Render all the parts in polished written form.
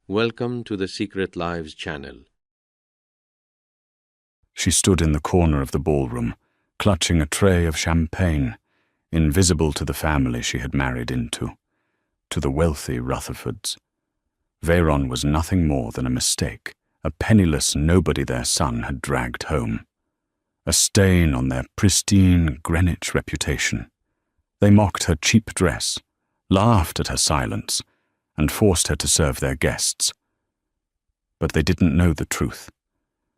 Welcome to the Secret Lives channel. She stood in the corner of the ballroom, clutching a tray of champagne, invisible to the family she had married into, to the wealthy Rutherfords. Veyron was nothing more than a mistake, a penniless nobody their son had dragged home, a stain on their pristine Greenwich reputation. They mocked her cheap dress, laughed at her silence, and forced her to serve their guests. But they didn't know the truth.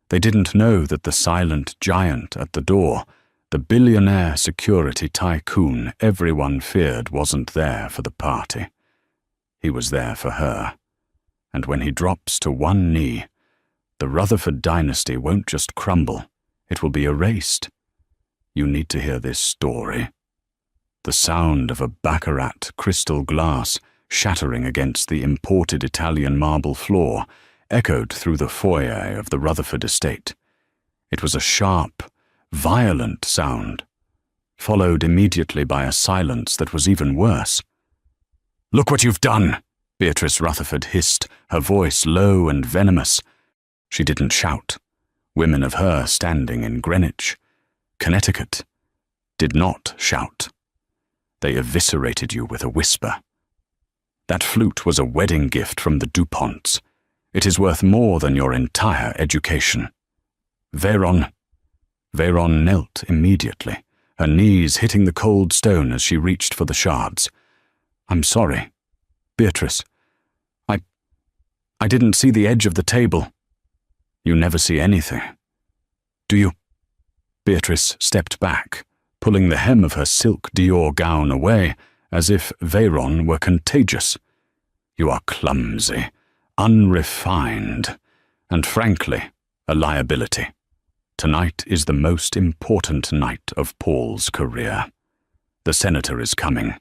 They didn't know that the silent giant at the door, the billionaire security tycoon everyone feared, wasn't there for the party. He was there for her. And when he drops to one knee, the Rutherford dynasty won't just crumble, it will be erased. You need to hear this story. The sound of a baccarat crystal glass shattering against the imported Italian marble floor echoed through the foyer of the Rutherford estate. It was a sharp, violent sound, followed immediately by a silence that was even worse. "Look what you've done!" Beatrice Rutherford hissed, her voice low and venomous. She didn't shout. Women of her standing in Greenwich, Connecticut, did not shout. They eviscerated you with a whisper. That flute was a wedding gift from the DuPonts. It is worth more than your entire education. Veyron knelt immediately, her knees hitting the cold stone as she reached for the shards. "I'm sorry, Beatrice. I didn't see the edge of the table." "You never see anything. Do you?" Beatrice stepped back, pulling the hem of her silk Dior gown away, as if Veyron were contagious. "You are clumsy, unrefined, and frankly, a liability. Tonight is the most important night of Paul's career. The senator is coming.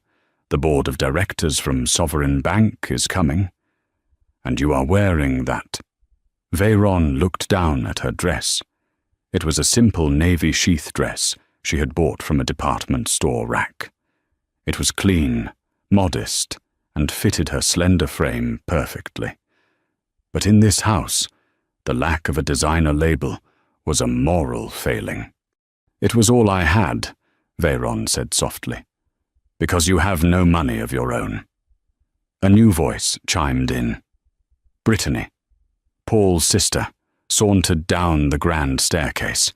The board of directors from Sovereign Bank is coming. And you are wearing that." Veyron looked down at her dress. It was a simple navy sheath dress she had bought from a department store rack. It was clean, modest, and fitted her slender frame perfectly. But in this house, the lack of a designer label was a moral failing. "It was all I had," Veyron said softly, "because you have no money of your own." A new voice chimed in. Brittany, Paul's sister, sauntered down the grand staircase.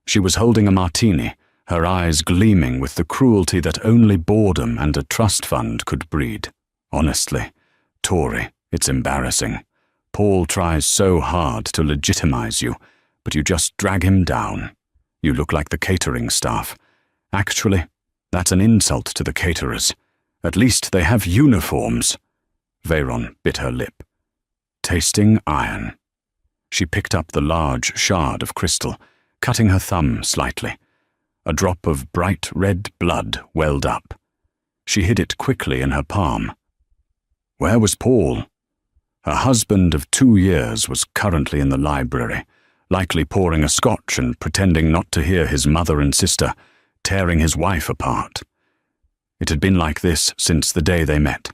She was holding a martini, her eyes gleaming with the cruelty that only boredom and a trust fund could breed. "Honestly, Tori, it's embarrassing. Paul tries so hard to legitimize you, but you just drag him down. You look like the catering staff. Actually, that's an insult to the caterers. At least they have uniforms." Veyron bit her lip. Tasting iron. She picked up the large shard of crystal, cutting her thumb slightly. A drop of bright red blood welled up. She hid it quickly in her palm. Where was Paul? Her husband of 2 years was currently in the library, likely pouring a scotch and pretending not to hear his mother and sister tearing his wife apart. It had been like this since the day they met.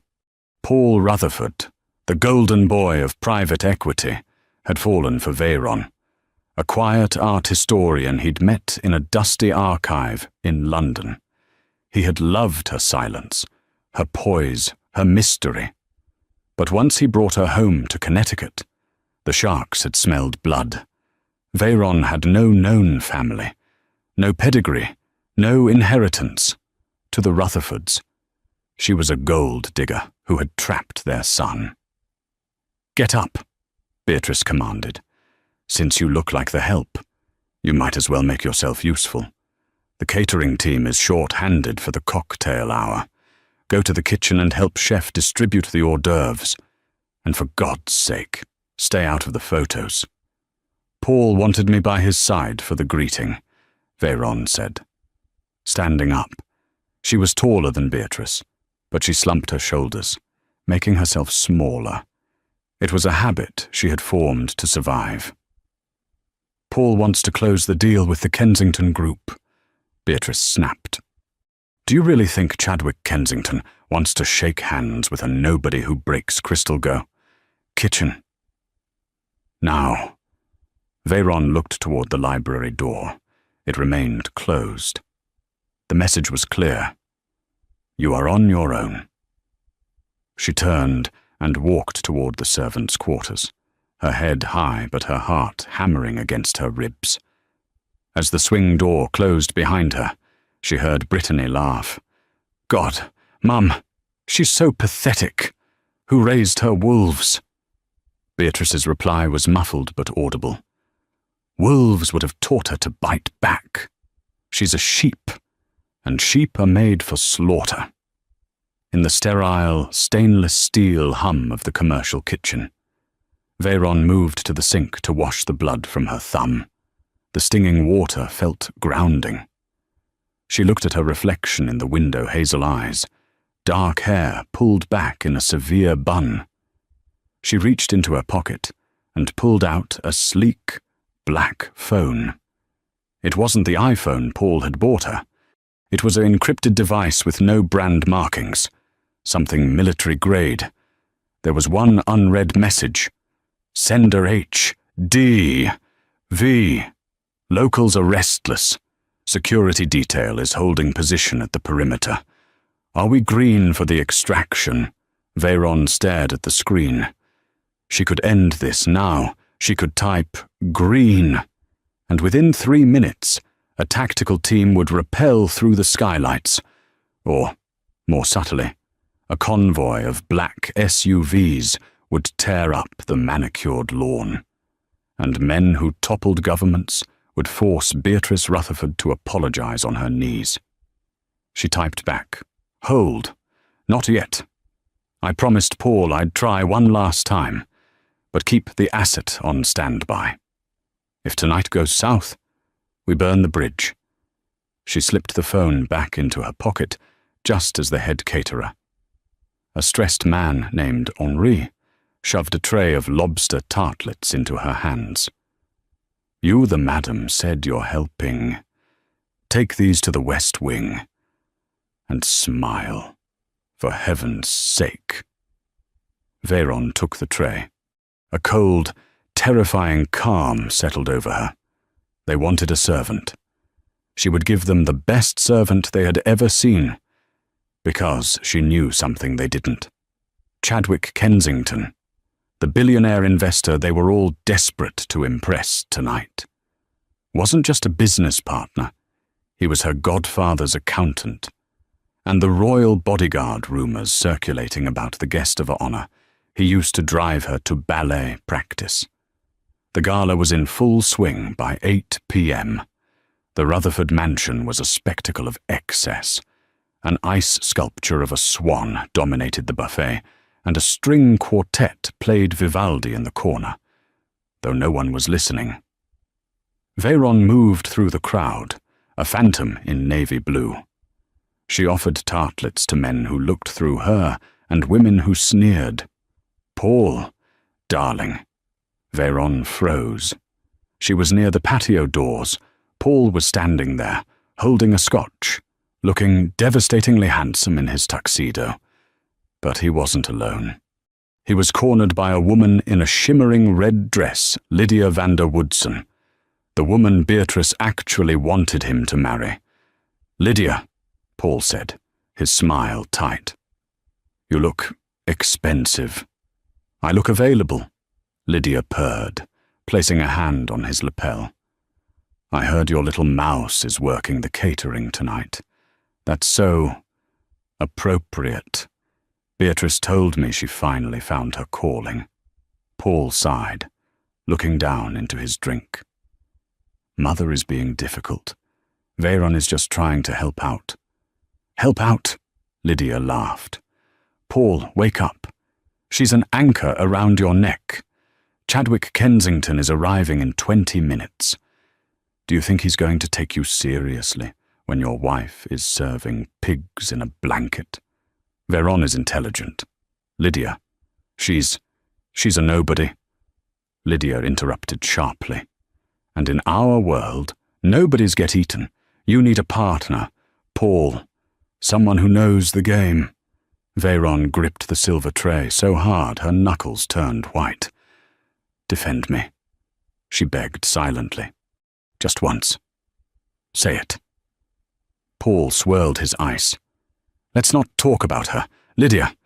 Paul Rutherford, the golden boy of private equity, had fallen for Veyron, a quiet art historian he'd met in a dusty archive in London. He had loved her silence, her poise, her mystery. But once he brought her home to Connecticut, the sharks had smelled blood. Veyron had no known family, no pedigree, no inheritance. To the Rutherfords, she was a gold digger who had trapped their son. "Get up," Beatrice commanded. "Since you look like the help, you might as well make yourself useful. The catering team is short-handed for the cocktail hour. Go to the kitchen and help chef distribute the hors d'oeuvres. And for God's sake, stay out of the photos." "Paul wanted me by his side for the greeting," Veyron said. Standing up, she was taller than Beatrice, but she slumped her shoulders, making herself smaller. It was a habit she had formed to survive. "Paul wants to close the deal with the Kensington Group," Beatrice snapped. "Do you really think Chadwick Kensington wants to shake hands with a nobody who breaks Crystal Go? kitchen. Now. Veyron looked toward the library door. It remained closed. The message was clear. You are on your own. She turned and walked toward the servants' quarters, her head high but her heart hammering against her ribs. As the swing door closed behind her, she heard Brittany laugh. God, Mum, she's so pathetic. Who raised her wolves? Beatrice's reply was muffled but audible. Wolves would have taught her to bite back. She's a sheep, and sheep are made for slaughter. In the sterile, stainless steel hum of the commercial kitchen, Veyron moved to the sink to wash the blood from her thumb. The stinging water felt grounding. She looked at her reflection in the window hazel eyes, dark hair pulled back in a severe bun. She reached into her pocket and pulled out a sleek, black phone. It wasn't the iPhone Paul had bought her. It was an encrypted device with no brand markings, something military grade. There was one unread message. Sender H. D. V. Locals are restless. Security detail is holding position at the perimeter. Are we green for the extraction? Veyron stared at the screen. She could end this now. She could type green. And within 3 minutes, a tactical team would rappel through the skylights. Or, more subtly, a convoy of black SUVs would tear up the manicured lawn. And men who toppled governments would force Beatrice Rutherford to apologize on her knees. She typed back, Hold. Not yet. I promised Paul I'd try one last time, but keep the asset on standby. If tonight goes south, we burn the bridge. She slipped the phone back into her pocket just as the head caterer, a stressed man named Henri, shoved a tray of lobster tartlets into her hands. You, the madam, said you're helping. Take these to the West Wing. And smile, for heaven's sake. Veyron took the tray. A cold, terrifying calm settled over her. They wanted a servant. She would give them the best servant they had ever seen, because she knew something they didn't. Chadwick Kensington, the billionaire investor they were all desperate to impress tonight, wasn't just a business partner. He was her godfather's accountant. And the royal bodyguard rumors circulating about the guest of honor, he used to drive her to ballet practice. The gala was in full swing by 8 p.m. The Rutherford mansion was a spectacle of excess. An ice sculpture of a swan dominated the buffet, and a string quartet played Vivaldi in the corner, though no one was listening. Veyron moved through the crowd, a phantom in navy blue. She offered tartlets to men who looked through her and women who sneered. Paul, darling. Veyron froze. She was near the patio doors. Paul was standing there, holding a scotch, looking devastatingly handsome in his tuxedo. But he wasn't alone. He was cornered by a woman in a shimmering red dress, Lydia Vander Woodson, the woman Beatrice actually wanted him to marry. Lydia, Paul said, his smile tight. You look expensive. I look available, Lydia purred, placing a hand on his lapel. I heard your little mouse is working the catering tonight. That's so appropriate. Beatrice told me she finally found her calling. Paul sighed, looking down into his drink. Mother is being difficult. Veyron is just trying to help out. Help out, Lydia laughed. Paul, wake up. She's an anchor around your neck. Chadwick Kensington is arriving in 20 minutes. Do you think he's going to take you seriously when your wife is serving pigs in a blanket? Veyron is intelligent. Lydia, she's a nobody. Lydia interrupted sharply. And in our world, nobodies get eaten. You need a partner. Paul, someone who knows the game. Veyron gripped the silver tray so hard her knuckles turned white. "Defend me," she begged silently. "Just once. Say it." Paul swirled his ice. "Let's not talk about her. Lydia.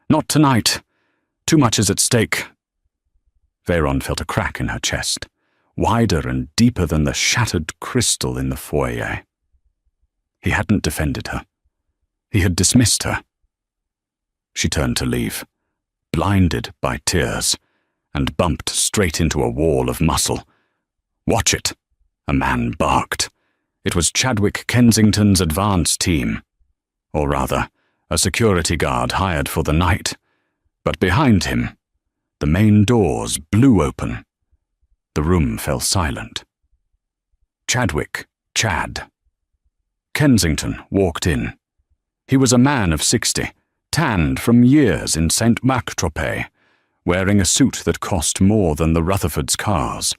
Not tonight. Too much is at stake." Veyron felt a crack in her chest, wider and deeper than the shattered crystal in the foyer. He hadn't defended her. He had dismissed her. She turned to leave, blinded by tears, and bumped straight into a wall of muscle. "Watch it," a man barked. It was Chadwick Kensington's advance team. Or rather, a security guard hired for the night. But behind him, the main doors blew open. The room fell silent. Chadwick, Chad. Kensington walked in. He was a man of 60, tanned from years in St. Marc-Tropez, wearing a suit that cost more than the Rutherfords' cars.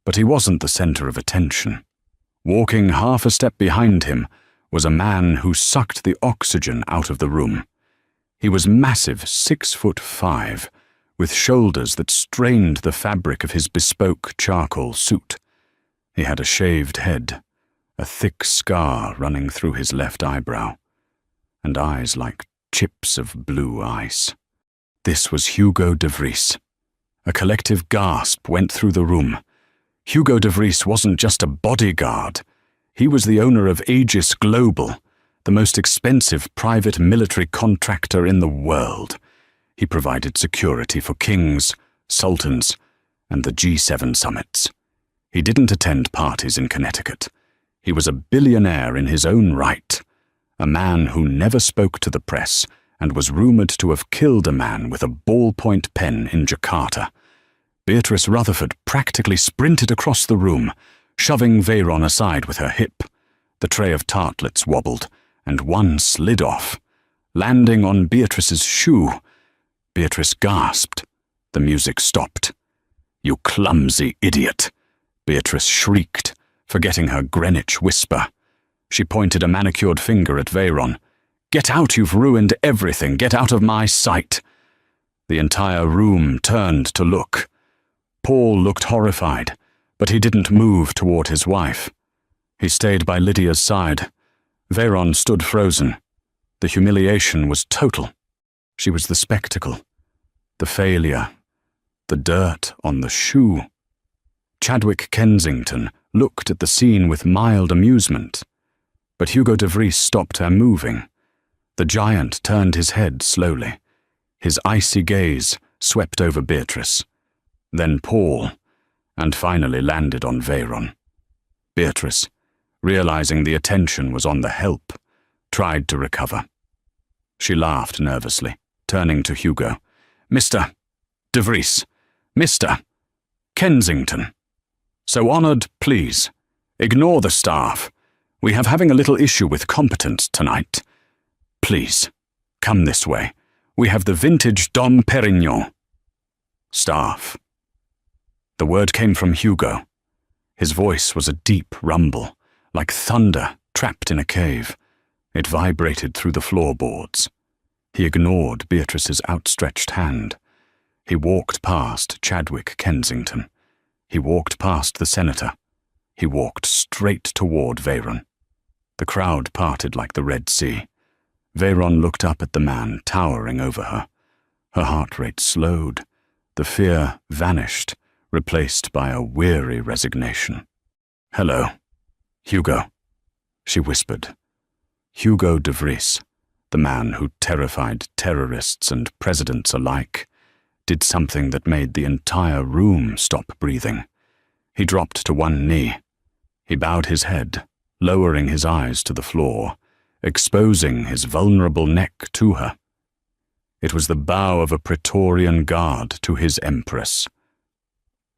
But he wasn't the center of attention. Walking half a step behind him was a man who sucked the oxygen out of the room. He was massive, 6'5", with shoulders that strained the fabric of his bespoke charcoal suit. He had a shaved head, a thick scar running through his left eyebrow, and eyes like chips of blue ice. This was Hugo de Vries. A collective gasp went through the room. Hugo de Vries wasn't just a bodyguard. He was the owner of Aegis Global, the most expensive private military contractor in the world. He provided security for kings, sultans, and the G7 summits. He didn't attend parties in Connecticut. He was a billionaire in his own right, a man who never spoke to the press and was rumored to have killed a man with a ballpoint pen in Jakarta. Beatrice Rutherford practically sprinted across the room, shoving Veyron aside with her hip. The tray of tartlets wobbled, and one slid off, landing on Beatrice's shoe. Beatrice gasped. The music stopped. "You clumsy idiot," Beatrice shrieked, forgetting her Greenwich whisper. She pointed a manicured finger at Veyron. "Get out, you've ruined everything. Get out of my sight." The entire room turned to look. Paul looked horrified, but he didn't move toward his wife. He stayed by Lydia's side. Veyron stood frozen. The humiliation was total. She was the spectacle, the failure, the dirt on the shoe. Chadwick Kensington looked at the scene with mild amusement, but Hugo de Vries stopped her moving. The giant turned his head slowly. His icy gaze swept over Beatrice, then Paul, and finally landed on Veyron. Beatrice, realizing the attention was on the help, tried to recover. She laughed nervously, turning to Hugo. "Mr. de Vries, Mr. Kensington. So honored, please. Ignore the staff. We have having a little issue with competence tonight. Please, come this way. We have the vintage Dom Perignon." "Staff." The word came from Hugo. His voice was a deep rumble, like thunder trapped in a cave. It vibrated through the floorboards. He ignored Beatrice's outstretched hand. He walked past Chadwick Kensington. He walked past the senator. He walked straight toward Veyron. The crowd parted like the Red Sea. Veyron looked up at the man towering over her. Her heart rate slowed. The fear vanished, replaced by a weary resignation. "Hello, Hugo," she whispered. Hugo de Vries, the man who terrified terrorists and presidents alike, did something that made the entire room stop breathing. He dropped to one knee. He bowed his head, lowering his eyes to the floor, exposing his vulnerable neck to her. It was the bow of a Praetorian guard to his empress.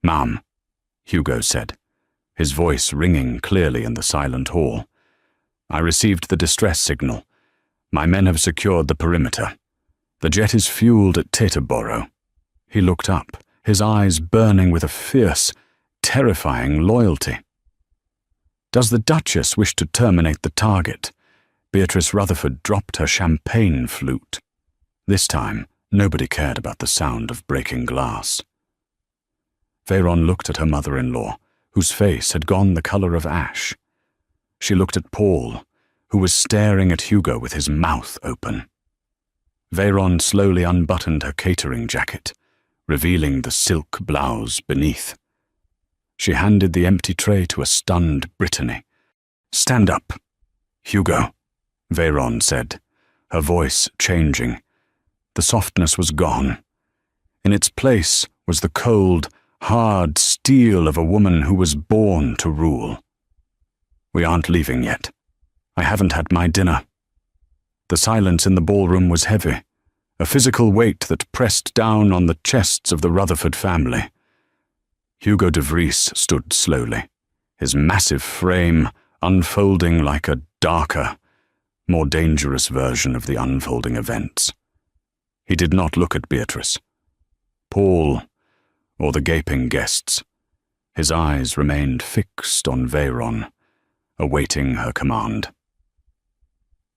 "Ma'am," Hugo said, his voice ringing clearly in the silent hall. "I received the distress signal. My men have secured the perimeter. The jet is fueled at Teterboro." He looked up, his eyes burning with a fierce, terrifying loyalty. "Does the Duchess wish to terminate the target?" Beatrice Rutherford dropped her champagne flute. This time, nobody cared about the sound of breaking glass. Veyron looked at her mother-in-law, whose face had gone the color of ash. She looked at Paul, who was staring at Hugo with his mouth open. Veyron slowly unbuttoned her catering jacket, revealing the silk blouse beneath. She handed the empty tray to a stunned Brittany. "Stand up, Hugo," Veyron said, her voice changing. The softness was gone. In its place was the cold, hard steel of a woman who was born to rule. "We aren't leaving yet. I haven't had my dinner." The silence in the ballroom was heavy, a physical weight that pressed down on the chests of the Rutherford family. Hugo de Vries stood slowly, his massive frame unfolding like a darker, more dangerous version of the unfolding events. He did not look at Beatrice, Paul, or the gaping guests. His eyes remained fixed on Veyron, awaiting her command.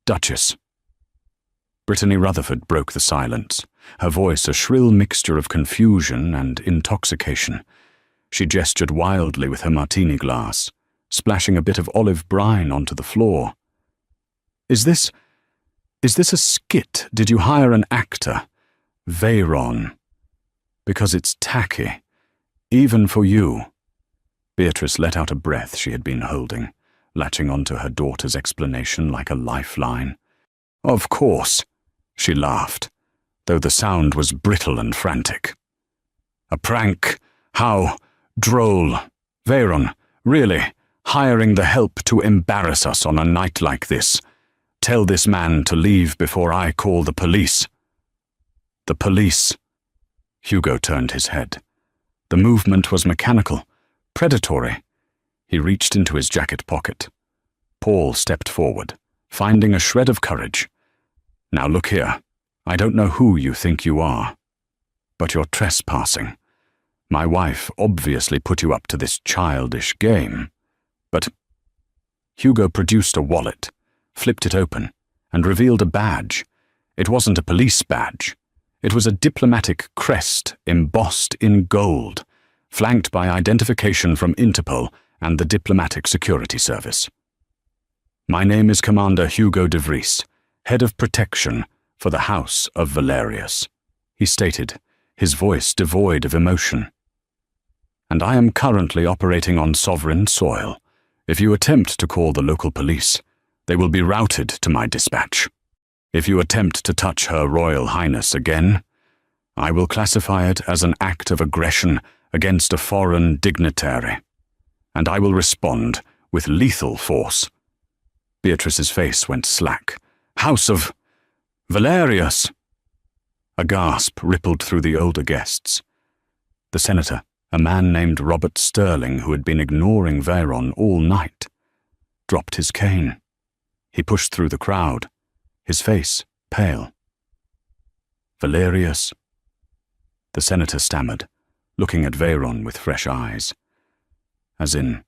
"Duchess." Brittany Rutherford broke the silence, her voice a shrill mixture of confusion and intoxication. She gestured wildly with her martini glass, splashing a bit of olive brine onto the floor. Is this a skit? Did you hire an actor? Veyron. Because it's tacky, even for you." Beatrice let out a breath she had been holding, latching onto her daughter's explanation like a lifeline. "Of course," she laughed, though the sound was brittle and frantic. "A prank? How droll. Veyron, really, hiring the help to embarrass us on a night like this. Tell this man to leave before I call the police." "The police?" Hugo turned his head. The movement was mechanical, predatory. He reached into his jacket pocket. Paul stepped forward, finding a shred of courage. "Now look here. I don't know who you think you are, but you're trespassing. My wife obviously put you up to this childish game, but—" Hugo produced a wallet, flipped it open, and revealed a badge. It wasn't a police badge. It was a diplomatic crest embossed in gold, flanked by identification from Interpol and the Diplomatic Security Service. "My name is Commander Hugo de Vries, Head of Protection for the House of Valerius," he stated, his voice devoid of emotion. "And I am currently operating on sovereign soil. If you attempt to call the local police, they will be routed to my dispatch. If you attempt to touch Her Royal Highness again, I will classify it as an act of aggression against a foreign dignitary, and I will respond with lethal force." Beatrice's face went slack. "House of Valerius!" A gasp rippled through the older guests. The senator, a man named Robert Sterling, who had been ignoring Veyron all night, dropped his cane. He pushed through the crowd, his face pale. "Valerius," the senator stammered, looking at Veyron with fresh eyes. "As in,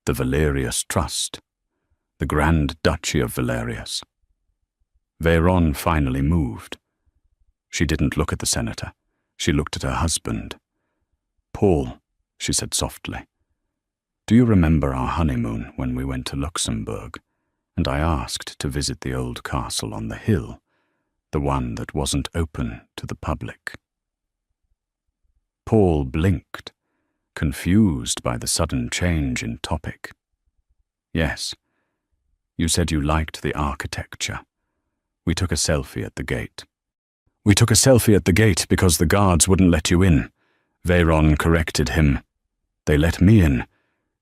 the Valerius Trust, the Grand Duchy of Valerius." Veyron finally moved. She didn't look at the senator. She looked at her husband. "Paul," she said softly, "do you remember our honeymoon when we went to Luxembourg, and I asked to visit the old castle on the hill, the one that wasn't open to the public?" Paul blinked, confused by the sudden change in topic. "Yes, you said you liked the architecture. We took a selfie at the gate." "We took a selfie at the gate because the guards wouldn't let you in," Veyron corrected him. "They let me in.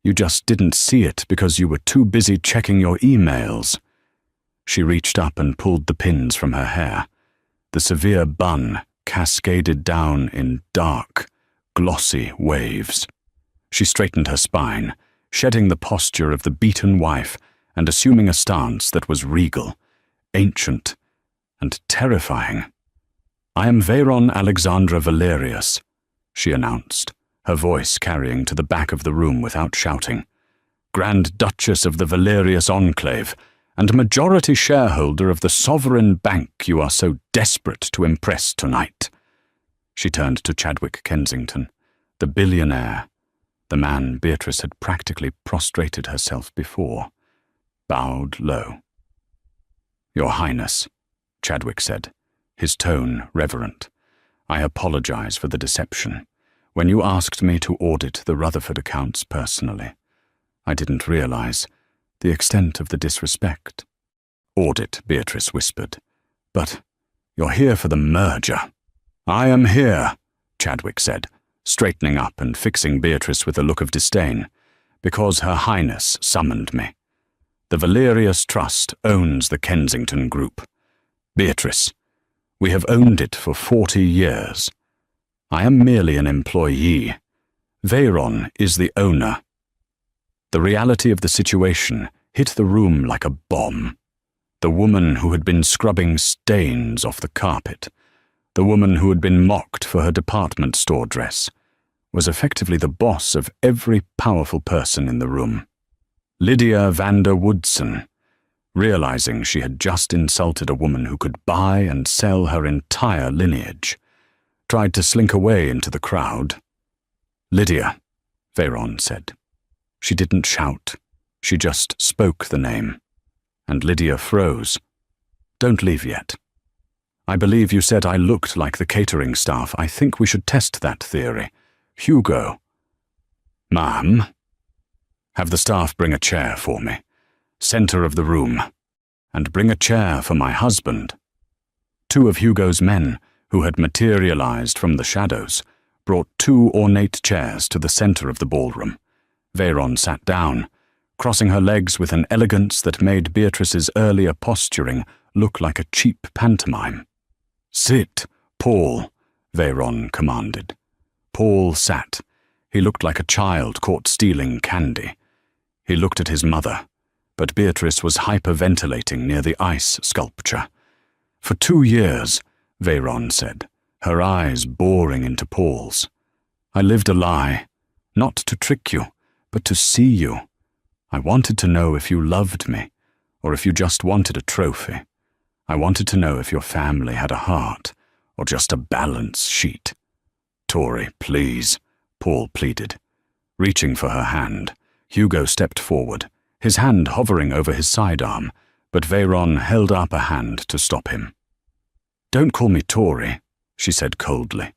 You just didn't see it because you were too busy checking your emails." She reached up and pulled the pins from her hair. The severe bun cascaded down in dark, glossy waves. She straightened her spine, shedding the posture of the beaten wife and assuming a stance that was regal, ancient, and terrifying. "I am Veyron Alexandra Valerius," she announced, her voice carrying to the back of the room without shouting. "Grand Duchess of the Valerius Enclave, and majority shareholder of the sovereign bank you are so desperate to impress tonight." She turned to Chadwick Kensington, the billionaire, the man Beatrice had practically prostrated herself before, bowed low. "Your Highness," Chadwick said, his tone reverent, "I apologize for the deception. When you asked me to audit the Rutherford accounts personally, I didn't realize the extent of the disrespect." "Audit," Beatrice whispered. "But you're here for the merger." "I am here," Chadwick said, straightening up and fixing Beatrice with a look of disdain, "because Her Highness summoned me. The Valerius Trust owns the Kensington Group. Beatrice, we have owned it for 40 years. I am merely an employee. Veyron is the owner." The reality of the situation hit the room like a bomb. The woman who had been scrubbing stains off the carpet, the woman who had been mocked for her department store dress, was effectively the boss of every powerful person in the room. Lydia Vander Woodson, realizing she had just insulted a woman who could buy and sell her entire lineage, tried to slink away into the crowd. "Lydia," Veyron said. She didn't shout. She just spoke the name. And Lydia froze. "Don't leave yet. I believe you said I looked like the catering staff. I think we should test that theory. Hugo." "Ma'am?" "Have the staff bring a chair for me. Center of the room. And bring a chair for my husband." Two of Hugo's men, who had materialized from the shadows, brought 2 ornate chairs to the center of the ballroom. Veyron sat down, crossing her legs with an elegance that made Beatrice's earlier posturing look like a cheap pantomime. "Sit, Paul," Veyron commanded. Paul sat. He looked like a child caught stealing candy. He looked at his mother, but Beatrice was hyperventilating near the ice sculpture. "For 2 years," Veyron said, her eyes boring into Paul's, "I lived a lie, not to trick you, but to see you. I wanted to know if you loved me, or if you just wanted a trophy. I wanted to know if your family had a heart, or just a balance sheet." "Tori, please," Paul pleaded. Reaching for her hand, Hugo stepped forward, his hand hovering over his sidearm, but Veyron held up a hand to stop him. "Don't call me Tori," she said coldly.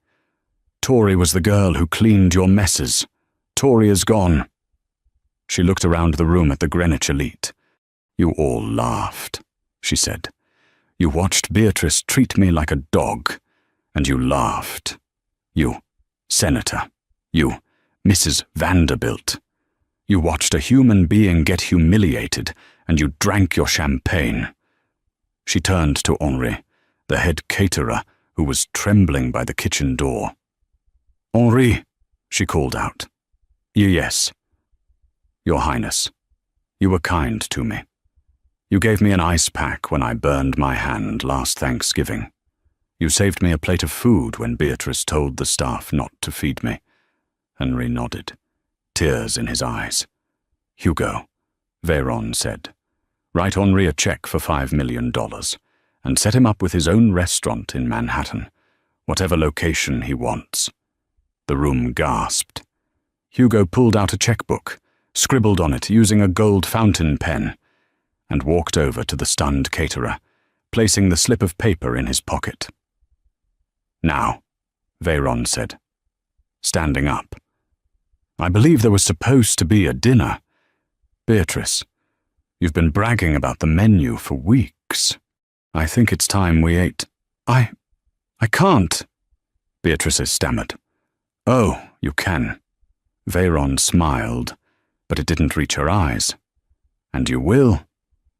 "Tori was the girl who cleaned your messes. Tori is gone." She looked around the room at the Greenwich elite. "You all laughed," she said. "You watched Beatrice treat me like a dog, and you laughed. You, Senator. You, Mrs. Vanderbilt. You watched a human being get humiliated, and you drank your champagne." She turned to Henri, the head caterer, who was trembling by the kitchen door. "Henri," she called out. "Yes." "Your Highness, you were kind to me. You gave me an ice pack when I burned my hand last Thanksgiving. You saved me a plate of food when Beatrice told the staff not to feed me." Henri nodded, tears in his eyes. "Hugo," Veyron said, "write Henri a check for $5 million and set him up with his own restaurant in Manhattan, whatever location he wants." The room gasped. Hugo pulled out a checkbook, scribbled on it using a gold fountain pen, and walked over to the stunned caterer, placing the slip of paper in his pocket. "Now," Veyron said, standing up. "I believe there was supposed to be a dinner. Beatrice, you've been bragging about the menu for weeks. I think it's time we ate." I can't," Beatrice stammered. "Oh, you can." Veyron smiled, but it didn't reach her eyes. "And you will,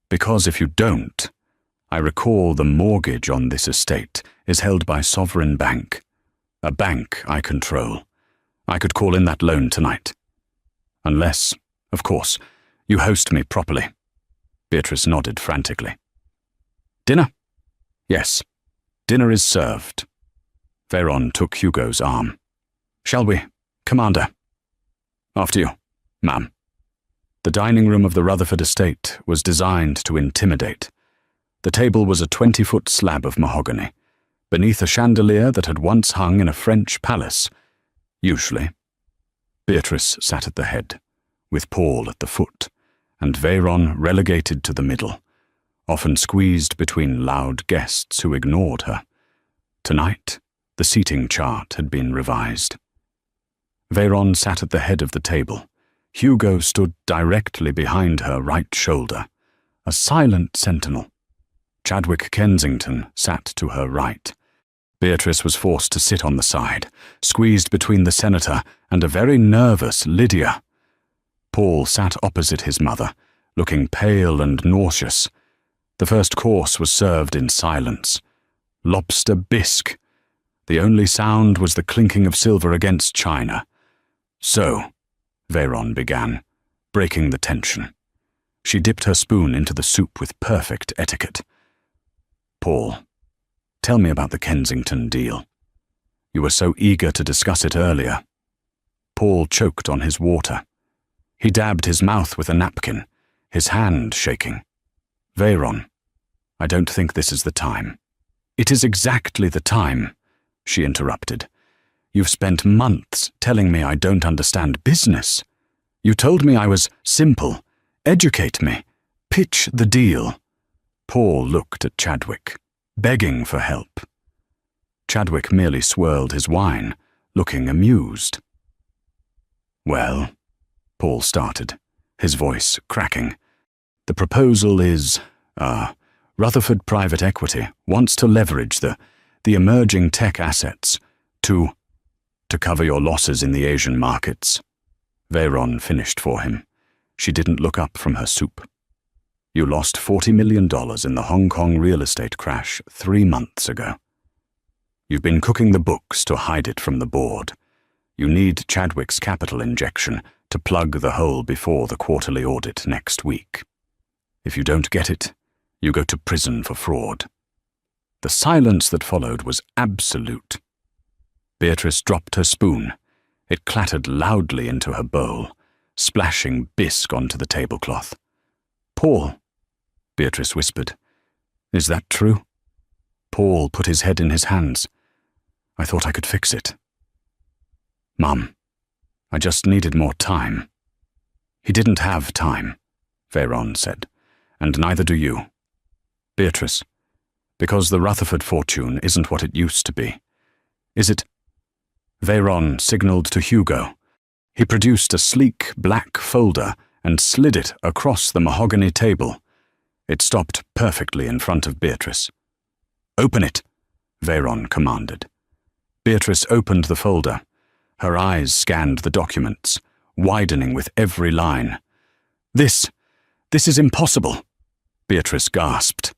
because if you don't, I recall the mortgage on this estate is held by Sovereign Bank, a bank I control. I could call in that loan tonight. Unless, of course, you host me properly." Beatrice nodded frantically. "Dinner?" "Yes, dinner is served." Veyron took Hugo's arm. "Shall we, Commander?" "After you, ma'am." The dining room of the Rutherford estate was designed to intimidate. The table was a 20-foot slab of mahogany, beneath a chandelier that had once hung in a French palace. Usually, Beatrice sat at the head, with Paul at the foot, and Veyron relegated to the middle, often squeezed between loud guests who ignored her. Tonight, the seating chart had been revised. Veyron sat at the head of the table. Hugo stood directly behind her right shoulder, a silent sentinel. Chadwick Kensington sat to her right. Beatrice was forced to sit on the side, squeezed between the senator and a very nervous Lydia. Paul sat opposite his mother, looking pale and nauseous. The first course was served in silence. Lobster bisque. The only sound was the clinking of silver against china. "So," Veyron began, breaking the tension. She dipped her spoon into the soup with perfect etiquette. "Paul, tell me about the Kensington deal. You were so eager to discuss it earlier." Paul choked on his water. He dabbed his mouth with a napkin, his hand shaking. "Veyron, I don't think this is the time." "It is exactly the time," she interrupted. "You've spent months telling me I don't understand business. You told me I was simple. Educate me. Pitch the deal." Paul looked at Chadwick, begging for help. Chadwick merely swirled his wine, looking amused. "Well," Paul started, his voice cracking. "The proposal is, Rutherford Private Equity wants to leverage the emerging tech assets to cover your losses in the Asian markets." Veyron finished for him. She didn't look up from her soup. "You lost $40 million in the Hong Kong real estate crash 3 months ago. You've been cooking the books to hide it from the board. You need Chadwick's capital injection to plug the hole before the quarterly audit next week. If you don't get it, you go to prison for fraud." The silence that followed was absolute. Beatrice dropped her spoon. It clattered loudly into her bowl, splashing bisque onto the tablecloth. "Paul," Beatrice whispered. "Is that true?" Paul put his head in his hands. "I thought I could fix it." "Mum, I just needed more time." "He didn't have time," Veyron said, "and neither do you. Beatrice, because the Rutherford fortune isn't what it used to be. Is it?" Veyron signaled to Hugo. He produced a sleek black folder and slid it across the mahogany table. It stopped perfectly in front of Beatrice. "Open it," Veyron commanded. Beatrice opened the folder. Her eyes scanned the documents, widening with every line. This is impossible," Beatrice gasped.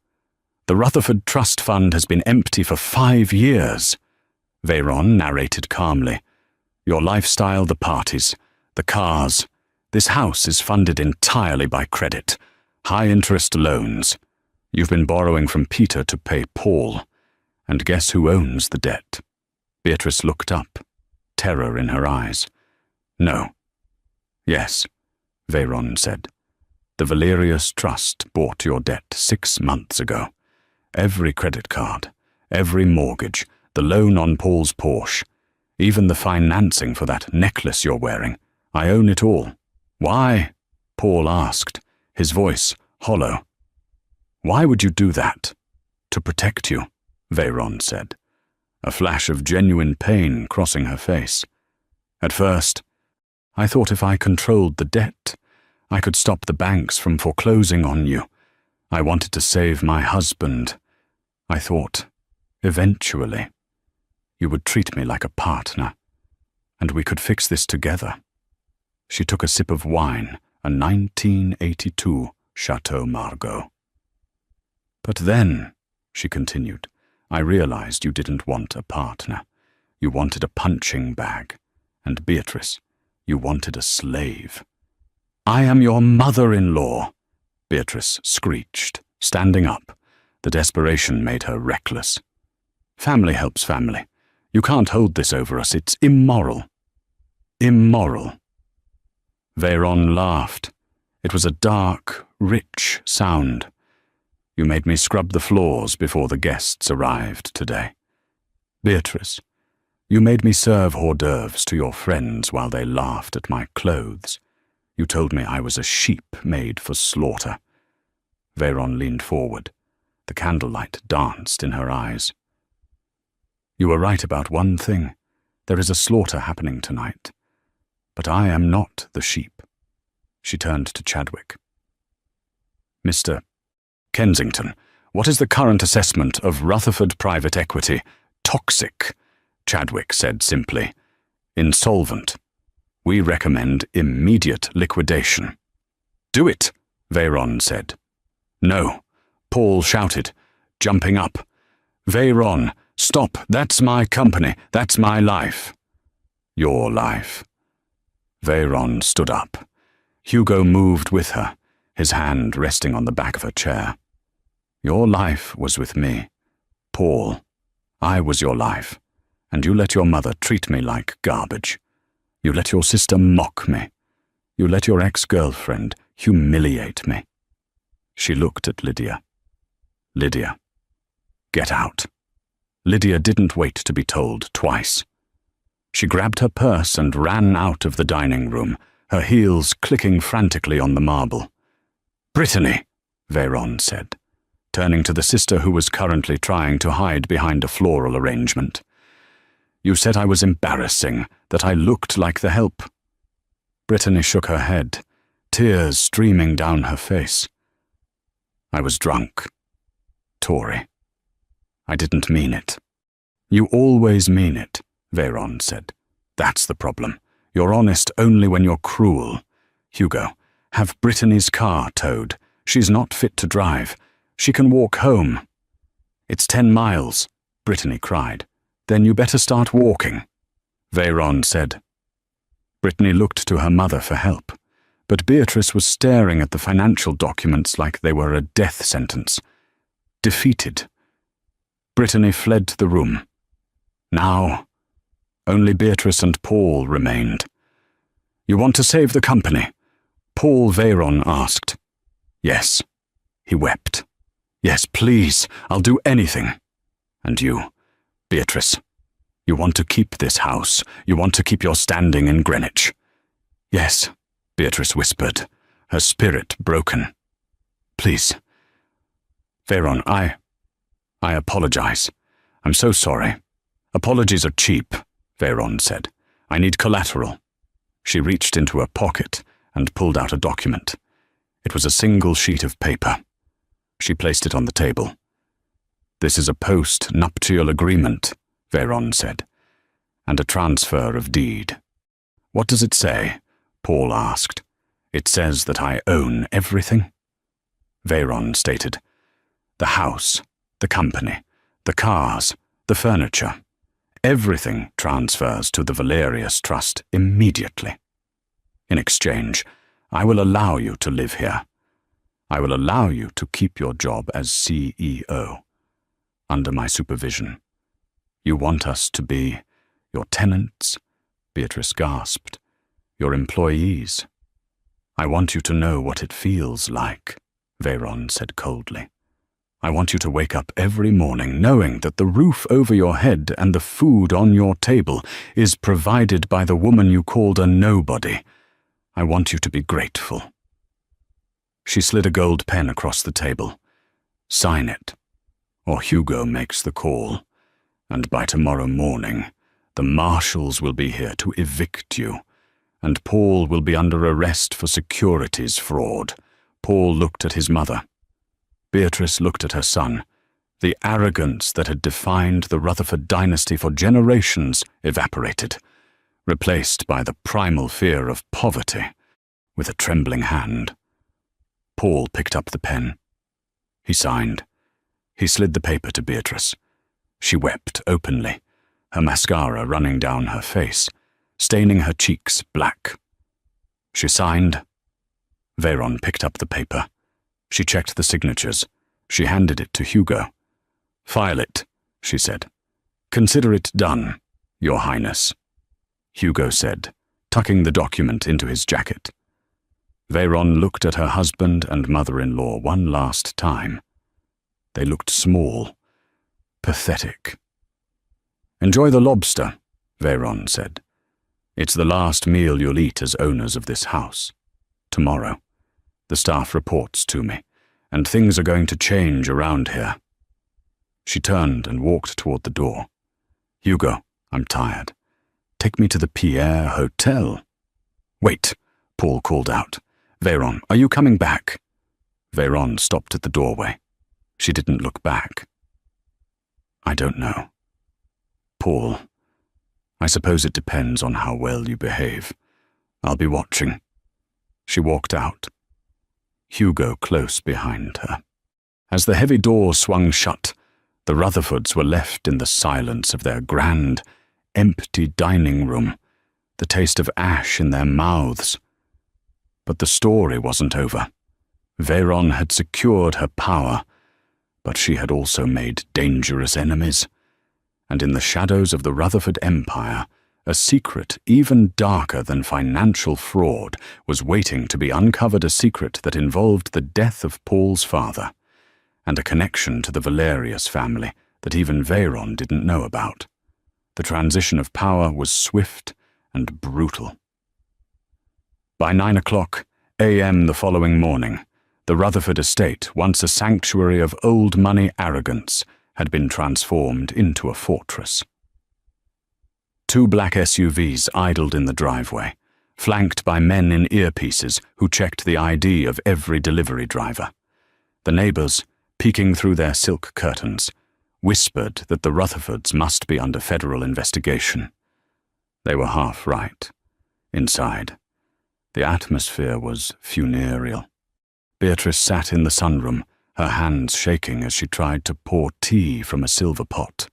"The Rutherford Trust Fund has been empty for 5 years. Veyron narrated calmly. "Your lifestyle, the parties, the cars. This house is funded entirely by credit, high-interest loans. You've been borrowing from Peter to pay Paul. And guess who owns the debt?" Beatrice looked up, terror in her eyes. "No." "Yes," Veyron said. "The Valerius Trust bought your debt 6 months ago. Every credit card, every mortgage, the loan on Paul's Porsche, even the financing for that necklace you're wearing. I own it all." "Why?" Paul asked, his voice hollow. "Why would you do that?" "To protect you," Veyron said, a flash of genuine pain crossing her face. "At first, I thought if I controlled the debt, I could stop the banks from foreclosing on you. I wanted to save my husband. I thought, eventually, you would treat me like a partner, and we could fix this together." She took a sip of wine, a 1982 Chateau Margaux. "But then," she continued, "I realized you didn't want a partner. You wanted a punching bag. And Beatrice, you wanted a slave." "I am your mother-in-law," Beatrice screeched, standing up. The desperation made her reckless. "Family helps family. You can't hold this over us. It's immoral." "Immoral." Veyron laughed. It was a dark, rich sound. You made me scrub the floors before the guests arrived today. Beatrice, you made me serve hors d'oeuvres to your friends while they laughed at my clothes. You told me I was a sheep made for slaughter. Veyron leaned forward. The candlelight danced in her eyes. You were right about one thing. There is a slaughter happening tonight. But I am not the sheep. She turned to Chadwick. Mr. Kensington, what is the current assessment of Rutherford Private Equity? Toxic, Chadwick said simply. Insolvent. We recommend immediate liquidation. Do it, Veyron said. No, Paul shouted, jumping up. Veyron, stop, that's my company, that's my life. Your life. Veyron stood up. Hugo moved with her, his hand resting on the back of her chair. Your life was with me. Paul, I was your life, and you let your mother treat me like garbage. You let your sister mock me. You let your ex-girlfriend humiliate me. She looked at Lydia. Lydia, get out. Lydia didn't wait to be told twice. She grabbed her purse and ran out of the dining room, her heels clicking frantically on the marble. Brittany, Veyron said, turning to the sister who was currently trying to hide behind a floral arrangement. You said I was embarrassing, that I looked like the help. Brittany shook her head, tears streaming down her face. I was drunk. Tori. I didn't mean it. You always mean it, Veyron said. That's the problem. You're honest only when you're cruel. Hugo, have Brittany's car towed. She's not fit to drive. She can walk home. It's 10 miles, Brittany cried. Then you better start walking, Veyron said. Brittany looked to her mother for help, but Beatrice was staring at the financial documents like they were a death sentence. Defeated. Brittany fled the room. Now, only Beatrice and Paul remained. You want to save the company? Paul Veyron asked. Yes. He wept. Yes, please, I'll do anything. And you, Beatrice, you want to keep this house. You want to keep your standing in Greenwich. Yes, Beatrice whispered, her spirit broken. Please. Veyron, I apologize. I'm so sorry. Apologies are cheap, Veyron said. I need collateral. She reached into her pocket and pulled out a document. It was a single sheet of paper. She placed it on the table. This is a post-nuptial agreement, Veyron said, and a transfer of deed. What does it say? Paul asked. It says that I own everything? Veyron stated. The house, the company, the cars, the furniture. Everything transfers to the Valerius Trust immediately. In exchange, I will allow you to live here. I will allow you to keep your job as CEO, under my supervision. You want us to be your tenants? Beatrice gasped. Your employees. I want you to know what it feels like, Veyron said coldly. I want you to wake up every morning knowing that the roof over your head and the food on your table is provided by the woman you called a nobody. I want you to be grateful. She slid a gold pen across the table. Sign it, or Hugo makes the call, and by tomorrow morning, the marshals will be here to evict you, and Paul will be under arrest for securities fraud. Paul looked at his mother. Beatrice looked at her son. The arrogance that had defined the Rutherford dynasty for generations evaporated, replaced by the primal fear of poverty. With a trembling hand, Paul picked up the pen. He signed. He slid the paper to Beatrice. She wept openly, her mascara running down her face, staining her cheeks black. She signed. Veyron picked up the paper. She checked the signatures. She handed it to Hugo. File it, she said. Consider it done, Your Highness, Hugo said, tucking the document into his jacket. Veyron looked at her husband and mother-in-law one last time. They looked small, pathetic. "Enjoy the lobster," Veyron said. "It's the last meal you'll eat as owners of this house. Tomorrow, the staff reports to me, and things are going to change around here." She turned and walked toward the door. "Hugo, I'm tired. Take me to the Pierre Hotel." "Wait," Paul called out. "Veyron, are you coming back?" Veyron stopped at the doorway. She didn't look back. "I don't know. Paul, I suppose it depends on how well you behave. I'll be watching." She walked out, Hugo close behind her. As the heavy door swung shut, the Rutherfords were left in the silence of their grand, empty dining room, the taste of ash in their mouths. But the story wasn't over. Veyron had secured her power, but she had also made dangerous enemies. And in the shadows of the Rutherford Empire, a secret even darker than financial fraud was waiting to be uncovered, a secret that involved the death of Paul's father, and a connection to the Valerius family that even Veyron didn't know about. The transition of power was swift and brutal. By 9 a.m. the following morning, the Rutherford estate, once a sanctuary of old money arrogance, had been transformed into a fortress. 2 black SUVs idled in the driveway, flanked by men in earpieces who checked the ID of every delivery driver. The neighbors, peeking through their silk curtains, whispered that the Rutherfords must be under federal investigation. They were half right. Inside, the atmosphere was funereal. Beatrice sat in the sunroom, her hands shaking as she tried to pour tea from a silver pot.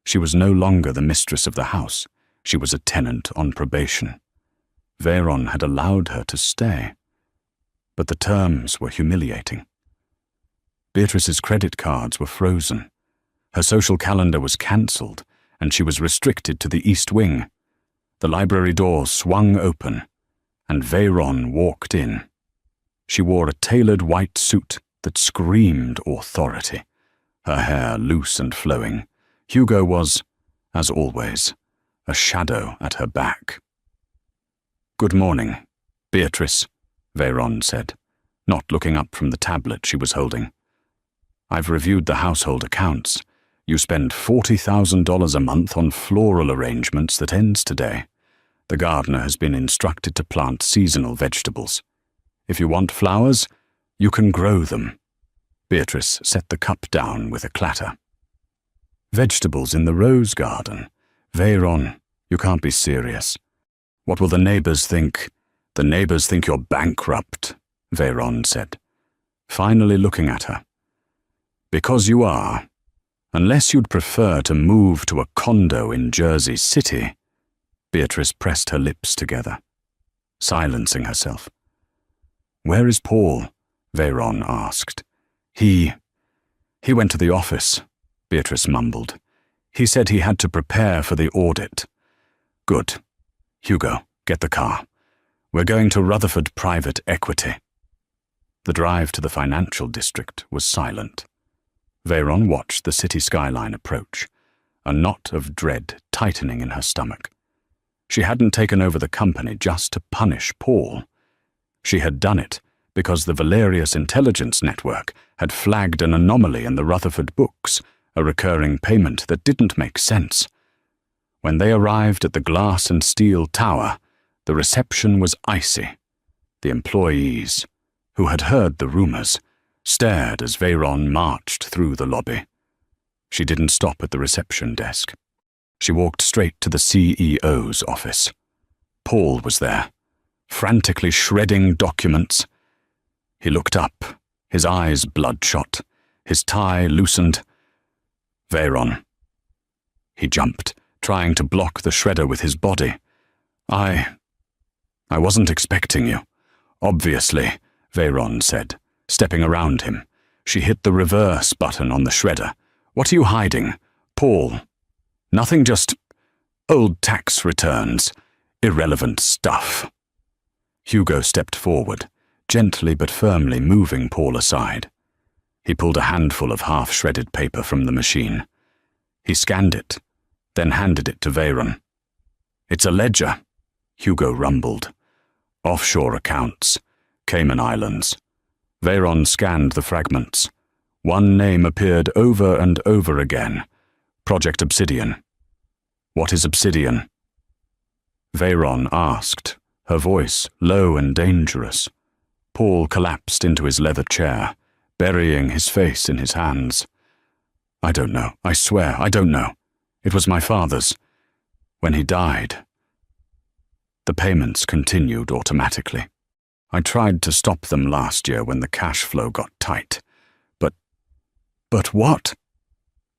She was no longer the mistress of the house. She was a tenant on probation. Veyron had allowed her to stay, but the terms were humiliating. Beatrice's credit cards were frozen. Her social calendar was cancelled, and she was restricted to the East Wing. The library door swung open, and Veyron walked in. She wore a tailored white suit that screamed authority, her hair loose and flowing. Hugo was, as always, a shadow at her back. "Good morning, Beatrice," Veyron said, not looking up from the tablet she was holding. "I've reviewed the household accounts. You spend $40,000 a month on floral arrangements that ends today. The gardener has been instructed to plant seasonal vegetables. If you want flowers, you can grow them." Beatrice set the cup down with a clatter. "Vegetables in the rose garden? Veyron, you can't be serious. What will the neighbors think?" "The neighbors think you're bankrupt," Veyron said, finally looking at her. "Because you are. Unless you'd prefer to move to a condo in Jersey City." Beatrice pressed her lips together, silencing herself. "Where is Paul?" Veyron asked. He went to the office," Beatrice mumbled. "He said he had to prepare for the audit." "Good. Hugo, get the car. We're going to Rutherford Private Equity." The drive to the financial district was silent. Veyron watched the city skyline approach, a knot of dread tightening in her stomach. She hadn't taken over the company just to punish Paul. She had done it because the Valerius intelligence network had flagged an anomaly in the Rutherford books, a recurring payment that didn't make sense. When they arrived at the glass and steel tower, the reception was icy. The employees, who had heard the rumors, stared as Veyron marched through the lobby. She didn't stop at the reception desk. She walked straight to the CEO's office. Paul was there, frantically shredding documents. He looked up, his eyes bloodshot, his tie loosened. "Veyron." He jumped, trying to block the shredder with his body. I wasn't expecting you." "Obviously," Veyron said, stepping around him. She hit the reverse button on the shredder. "What are you hiding, Paul?" "Nothing, just old tax returns. Irrelevant stuff." Hugo stepped forward, gently but firmly moving Paul aside. He pulled a handful of half-shredded paper from the machine. He scanned it, then handed it to Veyron. "It's a ledger," Hugo rumbled. "Offshore accounts, Cayman Islands." Veyron scanned the fragments. One name appeared over and over again. Project Obsidian. "What is Obsidian?" Veyron asked, her voice low and dangerous. Paul collapsed into his leather chair, burying his face in his hands. "I don't know. I swear, I don't know. It was my father's. When he died." The payments continued automatically. I tried to stop them last year when the cash flow got tight. But what?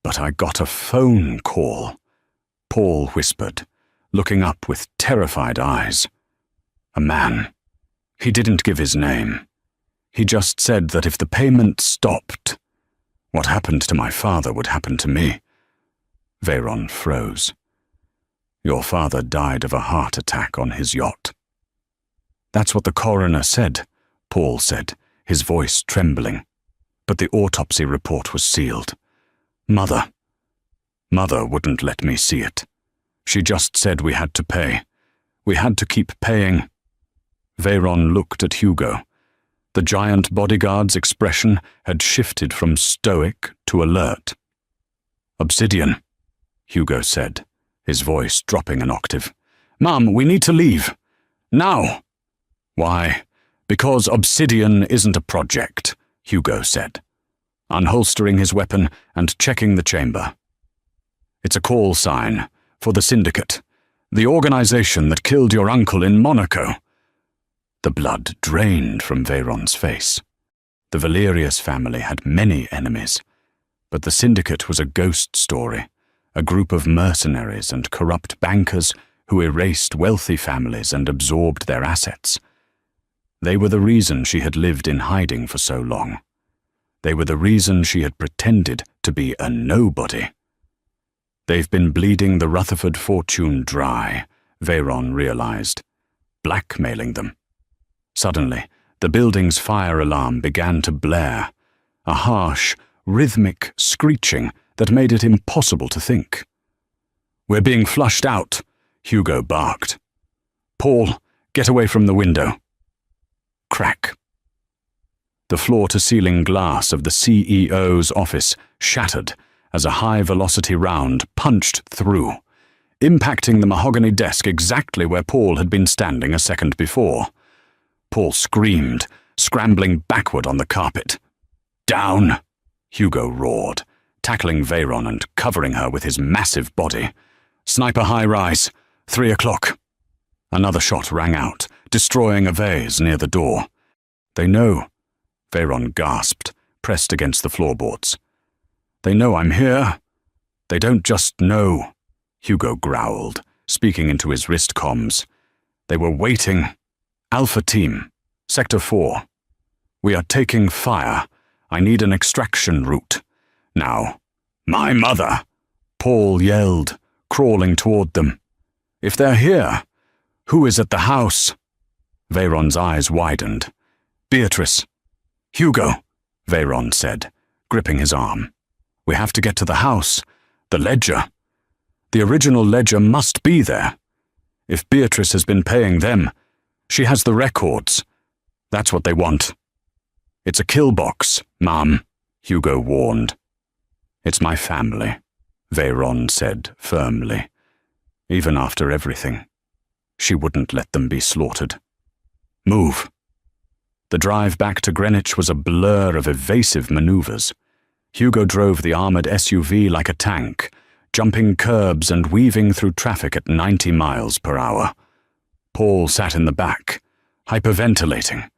"But I got a phone call," Paul whispered, looking up with terrified eyes. "A man. He didn't give his name. He just said that if the payment stopped, what happened to my father would happen to me." Veyron froze. "Your father died of a heart attack on his yacht." "That's what the coroner said," Paul said, his voice trembling. "But the autopsy report was sealed. Mother wouldn't let me see it. She just said we had to pay. We had to keep paying." Veyron looked at Hugo. The giant bodyguard's expression had shifted from stoic to alert. "Obsidian," Hugo said, his voice dropping an octave. "Mom, we need to leave. Now." "Why? Because Obsidian isn't a project," Hugo said, unholstering his weapon and checking the chamber. "It's a call sign for the Syndicate, the organization that killed your uncle in Monaco." The blood drained from Veyron's face. The Valerius family had many enemies, but the Syndicate was a ghost story, a group of mercenaries and corrupt bankers who erased wealthy families and absorbed their assets. They were the reason she had lived in hiding for so long. They were the reason she had pretended to be a nobody. "They've been bleeding the Rutherford fortune dry," Veyron realized, blackmailing them. Suddenly, the building's fire alarm began to blare, a harsh, rhythmic screeching that made it impossible to think. "We're being flushed out," Hugo barked. "Paul, get away from the window." Crack. The floor-to-ceiling glass of the CEO's office shattered as a high-velocity round punched through, impacting the mahogany desk exactly where Paul had been standing a second before. Paul screamed, scrambling backward on the carpet. "Down!" Hugo roared, tackling Veyron and covering her with his massive body. "Sniper high-rise, 3 o'clock." Another shot rang out, destroying a vase near the door. "They know," Veyron gasped, pressed against the floorboards. "They know I'm here. They don't just know," Hugo growled, speaking into his wrist comms. "They were waiting. Alpha Team, Sector 4. We are taking fire. I need an extraction route. Now." "My mother!" Paul yelled, crawling toward them. "If they're here, who is at the house?" Veyron's eyes widened. "Beatrice." "Hugo," Veyron said, gripping his arm. "We have to get to the house. The ledger. The original ledger must be there. If Beatrice has been paying them, she has the records. That's what they want." "It's a kill box, Mom," Hugo warned. "It's my family," Veyron said firmly. Even after everything, she wouldn't let them be slaughtered. "Move." The drive back to Greenwich was a blur of evasive maneuvers. Hugo drove the armored SUV like a tank, jumping curbs and weaving through traffic at 90 miles per hour. Paul sat in the back, hyperventilating,